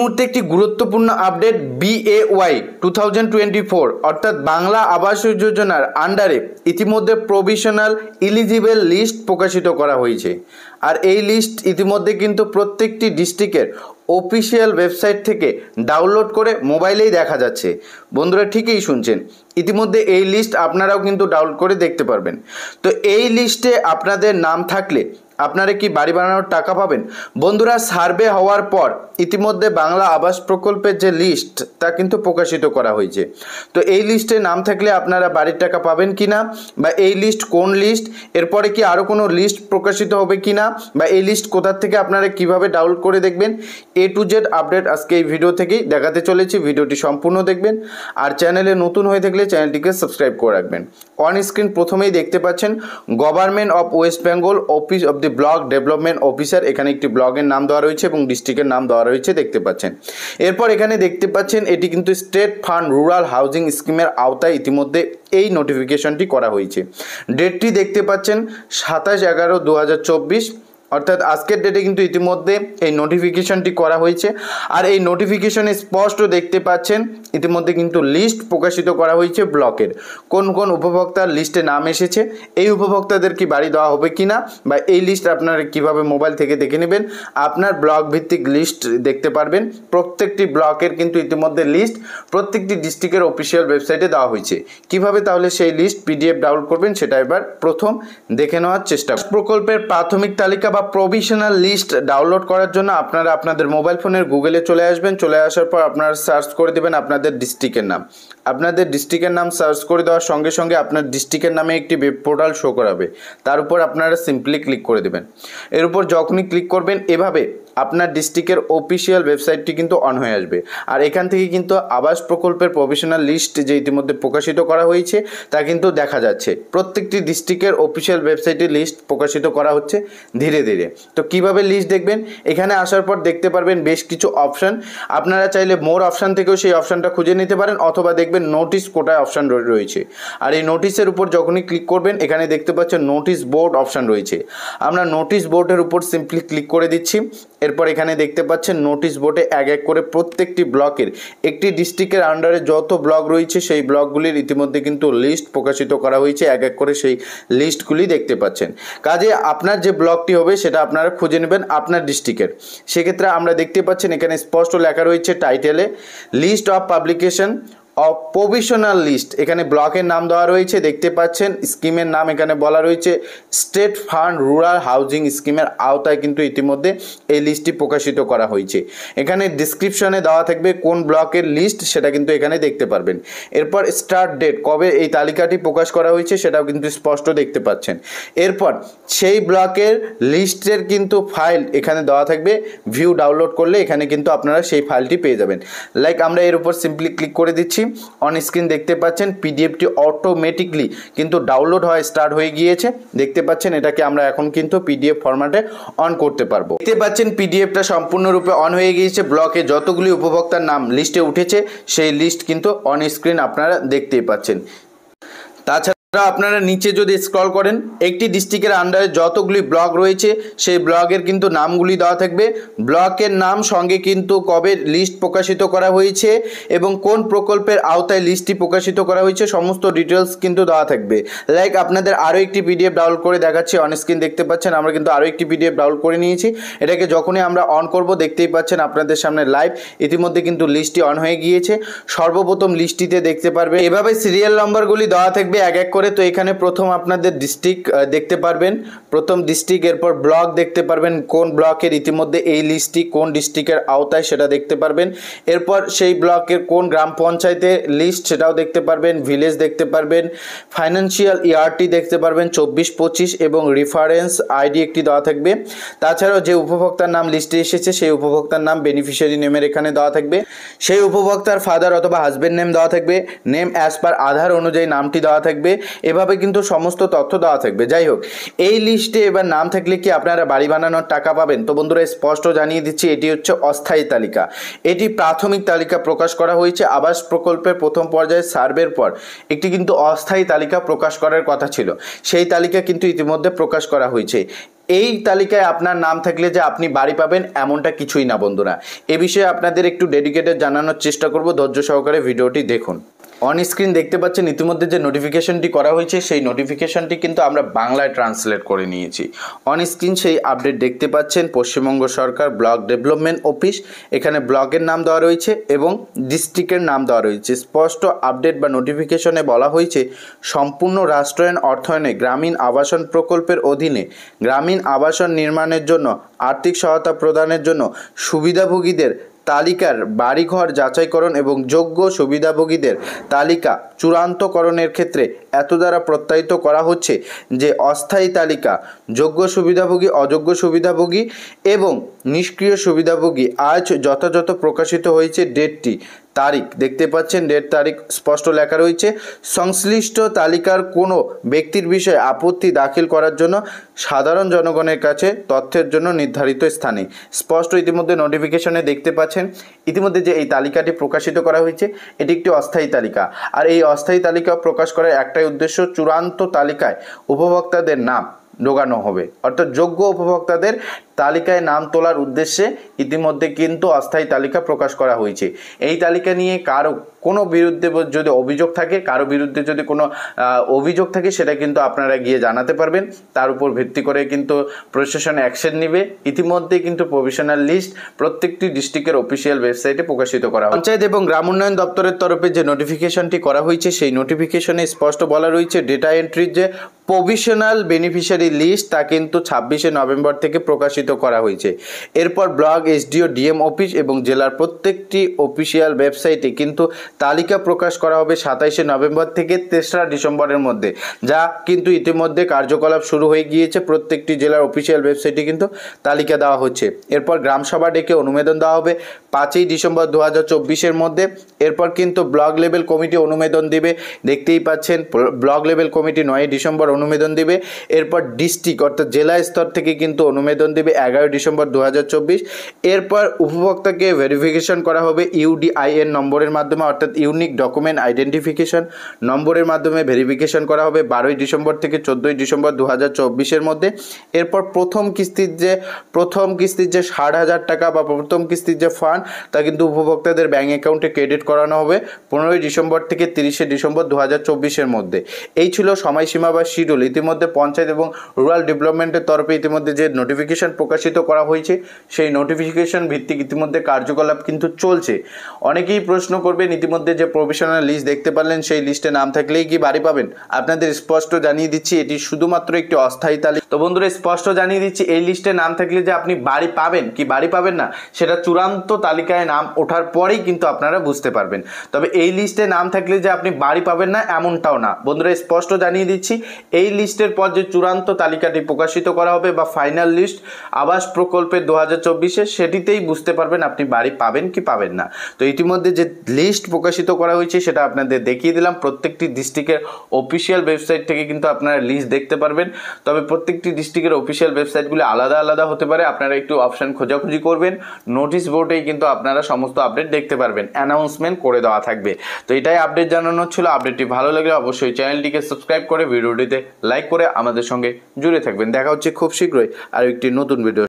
মুহূর্তে একটি গুরুত্বপূর্ণ আপডেট BAY 2024 অর্থাৎ বাংলা আবাস যোজনার আন্ডারে ইতিমধ্যে প্রভিশনাল এলিজিবল লিস্ট প্রকাশিত করা হয়েছে। আর এই লিস্ট ইতিমধ্যে কিন্তু প্রত্যেকটি ডিস্ট্রিক্টের অফিসিয়াল ওয়েবসাইট থেকে ডাউনলোড করে মোবাইলেই দেখা যাচ্ছে। বন্ধুরা ঠিকই শুনছেন, ইতিমধ্যে এই লিস্ট আপনারাও কিন্তু ডাউনলোড করে দেখতে পারবেন। তো এই লিস্টে আপনাদের নাম থাকলে আপনারা কি বাড়ি বানানোর টাকা পাবেন? বন্ধুরা, সার্ভে হওয়ার পর ইতিমধ্যে বাংলা আবাস প্রকল্পের যে লিস্ট তা কিন্তু প্রকাশিত করা হয়েছে। তো এই লিস্টে নাম থাকলে আপনারা বাড়ির টাকা পাবেন কিনা, বা এই লিস্ট কোন লিস্ট, এরপরে কি আরও কোনো লিস্ট প্রকাশিত হবে কিনা, বা এই লিস্ট কোথা থেকে আপনারা কিভাবে ডাউনলোড করে দেখবেন, A to Z আপডেট আজকে এই ভিডিও থেকেই দেখাতে চলেছি। ভিডিওটি সম্পূর্ণ দেখবেন, আর চ্যানেলে নতুন হয়ে থাকলে চ্যানেলটিকে সাবস্ক্রাইব করে রাখবেন। অন স্ক্রিন প্রথমেই দেখতে পাচ্ছেন government of West Bengal office of the block development officer. এখানে একটি ব্লকের নাম দেওয়া রয়েছে এবং ডিস্ট্রিক্টের নাম দেওয়া রয়েছে, দেখতে পাচ্ছেন। এরপর এখানে দেখতে পাচ্ছেন এটি কিন্তু স্টেট ফান্ড রুরাল হাউজিং স্কিমের আওতায় ইতিমধ্যে এই নোটিফিকেশনটি করা হয়েছে। ডেটটি দেখতে পাচ্ছেন 27/11/2024, অর্থাৎ আজকের ডেটে কিন্তু ইতিমধ্যে এই নোটিফিকেশনটি করা হয়েছে। আর এই নোটিফিকেশনে স্পষ্ট দেখতে পাচ্ছেন ইতিমধ্যে কিন্তু লিস্ট প্রকাশিত করা হয়েছে ব্লকের, কোন কোন উপভোক্তার লিস্টে নাম এসেছে, এই উপভোক্তাদের কি বাড়ি দেওয়া হবে কিনা, বা এই লিস্ট আপনারা কিভাবে মোবাইল থেকে দেখে নেবেন। আপনার ব্লক ভিত্তিক লিস্ট দেখতে পারবেন। প্রত্যেকটি ব্লকের কিন্তু ইতিমধ্যে লিস্ট প্রত্যেকটি ডিস্ট্রিক্টের অফিসিয়াল ওয়েবসাইটে দেওয়া হয়েছে। কিভাবে তাহলে সেই লিস্ট PDF ডাউনলোড করবেন সেটা এবার প্রথম দেখে নেওয়ার চেষ্টা করুন। প্রকল্পের প্রাথমিক তালিকা বা প্রভিশনাল লিস্ট ডাউনলোড করার জন্য আপনারা আপনাদের মোবাইল ফোনের গুগলে চলে আসবেন। চলে আসার পর আপনারা সার্চ করে দেবেন আপনাদের ডিস্ট্রিক্টের নাম। আপনাদের ডিস্ট্রিক্টের নাম সার্চ করে দেওয়ার সঙ্গে সঙ্গে আপনার ডিস্ট্রিক্টের নামে একটি ওয়েব পোর্টাল শো করাবে। তার উপর আপনারা সিম্পলি ক্লিক করে দেবেন। এর উপর যখনই ক্লিক করবেন এভাবে আপনার ডিস্ট্রিক্টের অফিসিয়াল ওয়েবসাইটটি কিন্তু অন হয়ে আসবে। আর এখান থেকে কিন্তু আবাস প্রকল্পের প্রভিশনাল লিস্ট যে ইতিমধ্যে প্রকাশিত করা হয়েছে তা কিন্তু দেখা যাচ্ছে। প্রত্যেকটি ডিস্ট্রিক্টের অফিসিয়াল ওয়েবসাইটে লিস্ট প্রকাশিত করা হচ্ছে ধীরে ধীরে। তো কিভাবে লিস্ট দেখবেন, এখানে আসার পর দেখতে পারবেন বেশ কিছু অপশান। আপনারা চাইলে মোর অপশান থেকেও সেই অপশানটা খুঁজে নিতে পারেন, অথবা দেখবেন নোটিশ কোটায় অপশান রয়েছে। আর এই নোটিশের উপর যখনই ক্লিক করবেন এখানে দেখতে পাচ্ছেন নোটিশ বোর্ড অপশান রয়েছে। আমরা নোটিশ বোর্ডের উপর সিম্পলি ক্লিক করে দিচ্ছি। এরপর এখানে দেখতে পাচ্ছেন নোটিশ বোর্ডে এক এক করে প্রত্যেকটি ব্লকের, একটি ডিস্ট্রিক্টের আন্ডারে যত ব্লক রয়েছে সেই ব্লকগুলির ইতিমধ্যে কিন্তু লিস্ট প্রকাশিত করা হয়েছে। এক এক করে সেই লিস্টগুলি দেখতে পাচ্ছেন। কাজে আপনার যে ব্লকটি হবে সেটা আপনারা খুঁজে নেবেন আপনার ডিস্ট্রিক্টের। সেক্ষেত্রে আমরা দেখতে পাচ্ছেন এখানে স্পষ্ট লেখা রয়েছে টাইটেলে list of publication of provisional list. এখানে ব্লকের নাম দেওয়া রয়েছে, দেখতে পাচ্ছেন স্কিমের নাম এখানে বলা রয়েছে স্টেট ফান্ড রুরাল হাউজিং স্কিমের আওতায় কিন্তু ইতিমধ্যে এই লিস্টটি প্রকাশিত করা হয়েছে। এখানে ডিসক্রিপশনে দেওয়া থাকবে কোন ব্লকের লিস্ট, সেটা কিন্তু এখানে দেখতে পারবেন। এরপর স্টার্ট ডেট, কবে এই তালিকাটি প্রকাশ করা হয়েছে সেটাও কিন্তু স্পষ্ট দেখতে পাচ্ছেন। এরপর সেই ব্লকের লিস্টের কিন্তু ফাইল এখানে দেওয়া থাকবে। ভিউ ডাউনলোড করলে এখানে কিন্তু আপনারা সেই ফাইলটি পেয়ে যাবেন। লাইক আমরা এর উপর সিম্পলি ক্লিক করে দিচ্ছি। অন স্ক্রিন দেখতে পাচ্ছেন PDFটি অটোমেটিকলি কিন্তু ডাউনলোড হয় স্টার্ট হয়ে গিয়েছে। দেখতে পাচ্ছেন এটাকে আমরা এখন কিন্তু PDF ফরম্যাটে অন করতে পারবো। দেখতে পাচ্ছেন PDFটা সম্পূর্ণরূপে অন হয়ে গিয়েছে। ব্লকে যতগুলি উপভোক্তার নাম লিস্টে উঠেছে সেই লিস্ট কিন্তু অন স্ক্রিন আপনারা দেখতেই পাচ্ছেন। তাছাড়া আপনারা নিচে যদি স্ক্রল করেন একটি ডিস্ট্রিক্টের আন্ডারে যতগুলি ব্লক রয়েছে সেই ব্লকের কিন্তু নামগুলি দেওয়া থাকবে। ব্লকের নাম সঙ্গে কিন্তু কবে লিস্ট প্রকাশিত করা হয়েছে এবং কোন প্রকল্পের আওতায় লিস্টটি প্রকাশিত করা হয়েছে সমস্ত ডিটেলস কিন্তু দেওয়া থাকবে। লাইক আপনাদের আরও একটি PDF ডাউনলোড করে দেখাচ্ছি। অন স্ক্রিন দেখতে পাচ্ছেন আমরা কিন্তু আরও একটি PDF ডাউনলোড করে নিয়েছি। এটাকে যখনই আমরা অন করব দেখতেই পাচ্ছেন আপনাদের সামনে লাইভ ইতিমধ্যে কিন্তু লিস্টটি অন হয়ে গিয়েছে। সর্বপ্রথম লিস্টটিতে দেখতে পারবে এভাবে সিরিয়াল নাম্বারগুলি দেওয়া থাকবে এক এক করে। তো এখানে প্রথম আপনাদের ডিস্ট্রিক্ট দেখতে পারবেন, প্রথম ডিস্ট্রিক্ট, এরপর ব্লক দেখতে পারবেন কোন ব্লকের ইতিমধ্যে এই লিস্টটি কোন ডিস্ট্রিক্টের আওতায় সেটা দেখতে পারবেন। এরপর সেই ব্লকের কোন গ্রাম পঞ্চায়েতের লিস্ট সেটাও দেখতে পারবেন, ভিলেজ দেখতে পারবেন, ফাইন্যান্সিয়াল ইয়ারটি দেখতে পারবেন 24-25 এবং রেফারেন্স ID একটি দেওয়া থাকবে। তাছাড়াও যে উপভোক্তার নাম লিস্টে এসেছে সেই উপভোক্তার নাম বেনিফিশিয়ারি নেমের এখানে দেওয়া থাকবে। সেই উপভোক্তার ফাদার অথবা হাজবেন্ড নেম দেওয়া থাকবে। নেম অ্যাজ পার আধার অনুযায়ী নামটি দেওয়া থাকবে। এভাবে কিন্তু সমস্ত তথ্য দেওয়া থাকবে। যাই হোক, এই লিস্টে এবার নাম থাকলে কি আপনারা বাড়ি বানানোর টাকা পাবেন? তো বন্ধুরা স্পষ্ট জানিয়ে দিচ্ছি, এটি হচ্ছে অস্থায়ী তালিকা। এটি প্রাথমিক তালিকা প্রকাশ করা হয়েছে। আবাস প্রকল্পের প্রথম পর্যায়ে সার্ভের পর একটি কিন্তু অস্থায়ী তালিকা প্রকাশ করার কথা ছিল, সেই তালিকা কিন্তু ইতিমধ্যে প্রকাশ করা হয়েছে। এই তালিকায় আপনার নাম থাকলে যে আপনি বাড়ি পাবেন এমনটা কিছুই না বন্ধুরা। এ বিষয়ে আপনাদের একটু ডেডিকেটেড জানানোর চেষ্টা করব, ধৈর্য সহকারে ভিডিওটি দেখুন। অন স্ক্রিন দেখতে পাচ্ছেন ইতিমধ্যে যে নোটিফিকেশনটি করা হয়েছে, সেই নোটিফিকেশনটি কিন্তু আমরা বাংলায় ট্রান্সলেট করে নিয়েছি। অন স্ক্রিন সেই আপডেট দেখতে পাচ্ছেন, পশ্চিমবঙ্গ সরকার ব্লক ডেভেলপমেন্ট অফিস, এখানে ব্লকের নাম দেওয়া রয়েছে এবং ডিস্ট্রিক্টের নাম দেওয়া রয়েছে। স্পষ্ট আপডেট বা নোটিফিকেশনে বলা হয়েছে, সম্পূর্ণ রাষ্ট্রায়ণ অর্থায়নে গ্রামীণ আবাসন প্রকল্পের অধীনে গ্রামীণ আবাসন নির্মাণের জন্য আর্থিক সহায়তা প্রদানের জন্য সুবিধাভোগীদের তালিকার বাড়িঘর যাচাইকরণ এবং যোগ্য সুবিধাভোগীদের তালিকা চূড়ান্তকরণের ক্ষেত্রে এত দ্বারা প্রত্যায়িত করা হচ্ছে যে অস্থায়ী তালিকা, যোগ্য সুবিধাভোগী, অযোগ্য সুবিধাভোগী এবং নিষ্ক্রিয় সুবিধাভোগী আজ যথাযথ প্রকাশিত হয়েছে। ডেটটি, তারিখ দেখতে পাচ্ছেন, ডেট তারিখ স্পষ্ট লেখা রয়েছে। সংশ্লিষ্ট তালিকার কোনো ব্যক্তির বিষয়ে আপত্তি দাখিল করার জন্য সাধারণ জনগণের কাছে তথ্যের জন্য নির্ধারিত স্থানে। স্পষ্ট ইতিমধ্যে নোটিফিকেশনে দেখতে পাচ্ছেন ইতিমধ্যে যে এই তালিকাটি প্রকাশিত করা হয়েছে, এটি একটি অস্থায়ী তালিকা। আর এই অস্থায়ী তালিকা প্রকাশ করার একটাই উদ্দেশ্য, চূড়ান্ত তালিকায় উপভোক্তাদের নাম ঢোকানো হবে, অর্থাৎ যোগ্য উপভোক্তাদের তালিকায় নাম তোলার উদ্দেশ্যে ইতিমধ্যে কিন্তু অস্থায়ী তালিকা প্রকাশ করা হয়েছে। এই তালিকা নিয়ে কারো কোনো বিরুদ্ধে যদি অভিযোগ থাকে, কারো বিরুদ্ধে যদি কোনো অভিযোগ থাকে, সেটা কিন্তু আপনারা গিয়ে জানাতে পারবেন। তার উপর ভিত্তি করে কিন্তু প্রশাসন অ্যাকশন নেবে। ইতিমধ্যে কিন্তু প্রভিশনাল লিস্ট প্রত্যেকটি ডিস্ট্রিক্টের অফিসিয়াল ওয়েবসাইটে প্রকাশিত করা হয়। পঞ্চায়েত এবং গ্রাম উন্নয়ন দপ্তরের তরফে যে নোটিফিকেশনটি করা হয়েছে, সেই নোটিফিকেশনে স্পষ্ট বলা রয়েছে, ডেটা এন্ট্রির যে প্রভিশনাল বেনিফিশিয়ারি লিস্ট তা কিন্তু 26শে নভেম্বর থেকে প্রকাশিত করা হয়েছে। এরপর ব্লক, এসডিও, ডিএম অফিস এবং জেলার প্রত্যেকটি অফিসিয়াল ওয়েবসাইটে কিন্তু তালিকা প্রকাশ করা হবে 27শে নভেম্বর থেকে 3রা ডিসেম্বরের মধ্যে, যা কিন্তু ইতিমধ্যে কার্যকলাপ শুরু হয়ে গিয়েছে। প্রত্যেকটি জেলার অফিসিয়াল ওয়েবসাইটে কিন্তু তালিকা দেওয়া হচ্ছে। এরপর গ্রামসভা ডেকে অনুমোদন দেওয়া হবে 5ই ডিসেম্বর 2024-এর মধ্যে। এরপর কিন্তু ব্লক লেভেল কমিটি অনুমোদন দিবে, দেখতেই পাচ্ছেন ব্লক লেভেল কমিটি 9ই ডিসেম্বর অনুমোদন দিবে। এরপর ডিস্ট্রিক্ট অর্থাৎ জেলা স্তর থেকে কিন্তু অনুমোদন দেবে 11 ডিসেম্বর 2024। এরপর উপভোক্তাকে ভেরিফিকেশন করা হবে ইউডিআইএন নম্বরের মাধ্যমে, অর্থাৎ ইউনিক ডকুমেন্ট আইডেন্টিফিকেশন নম্বরের মাধ্যমে ভেরিফিকেশন করা হবে 12ই ডিসেম্বর থেকে 14ই ডিসেম্বর 2024-এর মধ্যে। এরপর প্রথম কিস্তির যে 60,000 টাকা বা প্রথম কিস্তির যে ফান্ড, তা কিন্তু উপভোক্তাদের ব্যাঙ্ক অ্যাকাউন্টে ক্রেডিট করানো হবে 15ই ডিসেম্বর থেকে 30শে ডিসেম্বর 2024-এর মধ্যে। এই ছিল সময়সীমা বা শিডিউল। ইতিমধ্যে পঞ্চায়েত এবং রুরাল ডেভেলপমেন্টের তরফে ইতিমধ্যে যে নোটিফিকেশন প্রকাশিত করা হয়েছে, সেই নোটিফিকেশন ভিত্তিক ইতিমধ্যে কার্যকলাপ কিন্তু চলছে। অনেকেই প্রশ্ন করবেন, ইতিমধ্যে যে প্রভিশনাল লিস্ট দেখতে পারলেন, সেই লিস্টে নাম থাকলেই কি বাড়ি পাবেন? আপনাদের স্পষ্ট জানিয়ে দিচ্ছি, এটি শুধুমাত্র একটি অস্থায়ী তালিকা। তো বন্ধুরা স্পষ্ট জানিয়ে দিচ্ছি, এই লিস্টে নাম থাকলে যে আপনি বাড়ি পাবেন কি বাড়ি পাবেন না, সেটা চূড়ান্ত তালিকায় নাম ওঠার পরেই কিন্তু আপনারা বুঝতে পারবেন। তবে এই লিস্টে নাম থাকলে যে আপনি বাড়ি পাবেন না এমনটাও না বন্ধুরা, স্পষ্ট জানিয়ে দিচ্ছি। এই লিস্টের পর যে চূড়ান্ত তালিকাটি প্রকাশিত করা হবে বা ফাইনাল লিস্ট আবাস প্রকল্পের 2024-এ, সেটিতেই বুঝতে পারবেন আপনি বাড়ি পাবেন কি পাবেন না। তো ইতিমধ্যে যে লিস্ট প্রকাশিত করা হয়েছে সেটা আপনাদের দেখিয়ে দিলাম। প্রত্যেকটি ডিস্ট্রিক্টের অফিসিয়াল ওয়েবসাইট থেকে কিন্তু আপনারা লিস্ট দেখতে পারবেন। তবে প্রত্যেকটি ডিস্ট্রিক্টের অফিসিয়াল ওয়েবসাইটগুলি আলাদা আলাদা হতে পারে, আপনারা একটু অপশান খোঁজাখুঁজি করবেন। নোটিশ বোর্ডেই কিন্তু আপনারা সমস্ত আপডেট দেখতে পারবেন, অ্যানাউন্সমেন্ট করে দেওয়া থাকবে। তো এটাই আপডেট জানানোর ছিল। আপডেটটি ভালো লাগলে অবশ্যই চ্যানেলটিকে সাবস্ক্রাইব করে ভিডিওটিতে লাইক করে আমাদের সঙ্গে জুড়ে থাকবেন। দেখা হচ্ছে খুব শীঘ্রই আর একটি নতুন ভিডিও।